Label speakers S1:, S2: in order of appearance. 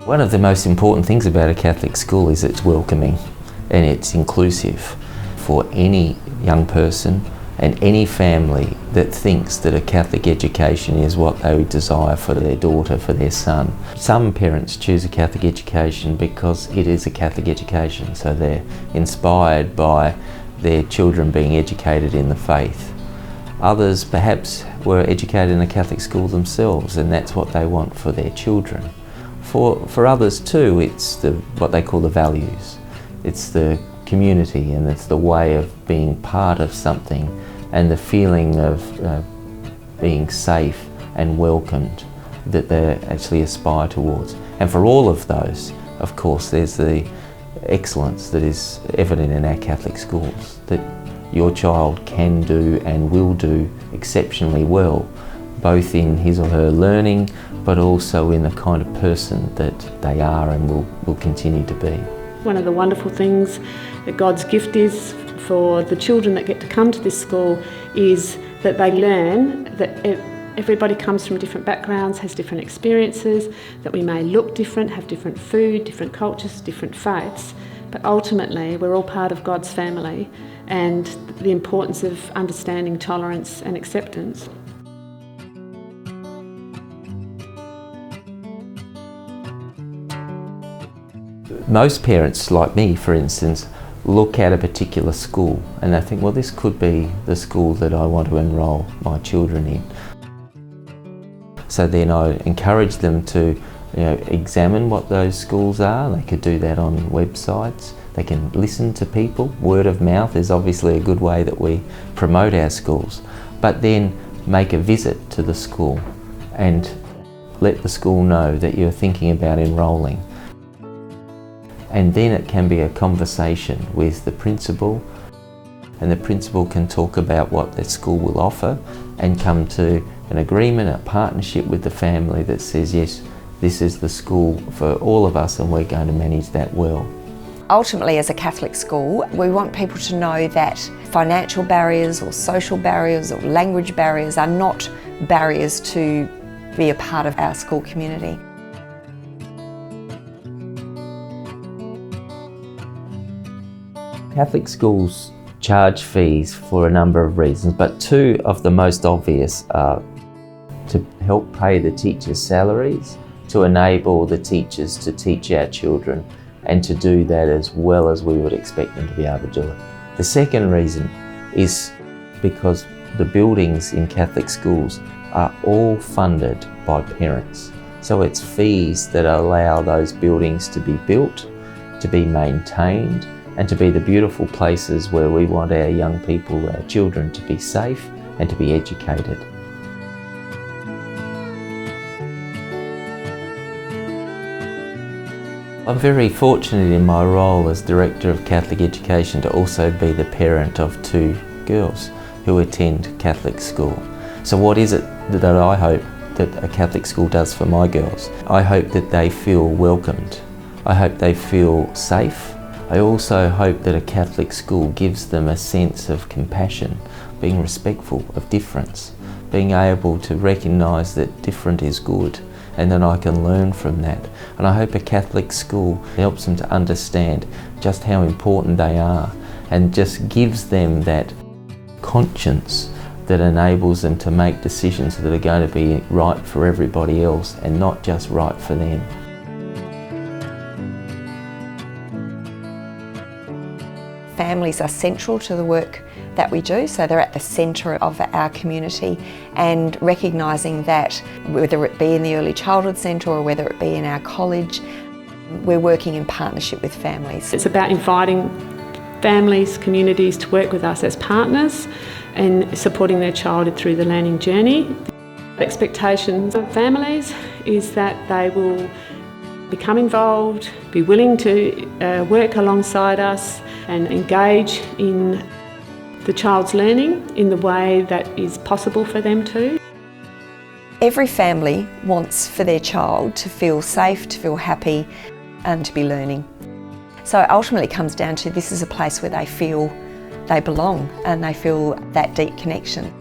S1: One of the most important things about a Catholic school is it's welcoming and it's inclusive for any young person and any family that thinks that a Catholic education is what they would desire for their daughter, for their son. Some parents choose a Catholic education because it is a Catholic education, so they're inspired by their children being educated in the faith. Others perhaps were educated in a Catholic school themselves, and that's what they want for their children. For others too, it's what they call the values. It's the community, and it's the way of being part of something, and the feeling of being safe and welcomed that they actually aspire towards. And for all of those, of course, there's the excellence that is evident in our Catholic schools, that your child can do and will do exceptionally well, both in his or her learning, but also in the kind of person that they are and will continue to be.
S2: One of the wonderful things that God's gift is for the children that get to come to this school is that they learn that everybody comes from different backgrounds, has different experiences, that we may look different, have different food, different cultures, different faiths, but ultimately we're all part of God's family, and the importance of understanding tolerance and acceptance.
S1: Most parents, like me for instance, look at a particular school and they think, well, this could be the school that I want to enrol my children in. So then I encourage them to examine what those schools are. They could do that on websites. They can listen to people. Word of mouth is obviously a good way that we promote our schools. But then make a visit to the school and let the school know that you're thinking about enrolling. And then it can be a conversation with the principal, and the principal can talk about what the school will offer and come to an agreement, a partnership with the family that says, yes, this is the school for all of us and we're going to manage that well.
S3: Ultimately, as a Catholic school, we want people to know that financial barriers or social barriers or language barriers are not barriers to be a part of our school community.
S1: Catholic schools charge fees for a number of reasons, but two of the most obvious are to help pay the teachers' salaries, to enable the teachers to teach our children, and to do that as well as we would expect them to be able to do it. The second reason is because the buildings in Catholic schools are all funded by parents. So it's fees that allow those buildings to be built, to be maintained, and to be the beautiful places where we want our young people, our children, to be safe and to be educated. I'm very fortunate in my role as Director of Catholic Education to also be the parent of two girls who attend Catholic school. So what is it that I hope that a Catholic school does for my girls? I hope that they feel welcomed. I hope they feel safe. I also hope that a Catholic school gives them a sense of compassion, being respectful of difference, being able to recognise that different is good and that I can learn from that. And I hope a Catholic school helps them to understand just how important they are and just gives them that conscience that enables them to make decisions that are going to be right for everybody else and not just right for them.
S3: Families are central to the work that we do, so they're at the centre of our community, and recognising that whether it be in the early childhood centre or whether it be in our college, we're working in partnership with families.
S2: It's about inviting families, communities to work with us as partners and supporting their child through the learning journey. Expectations of families is that they will become involved, be willing to work alongside us and engage in the child's learning in the way that is possible for them to.
S3: Every family wants for their child to feel safe, to feel happy and to be learning. So ultimately it comes down to this is a place where they feel they belong and they feel that deep connection.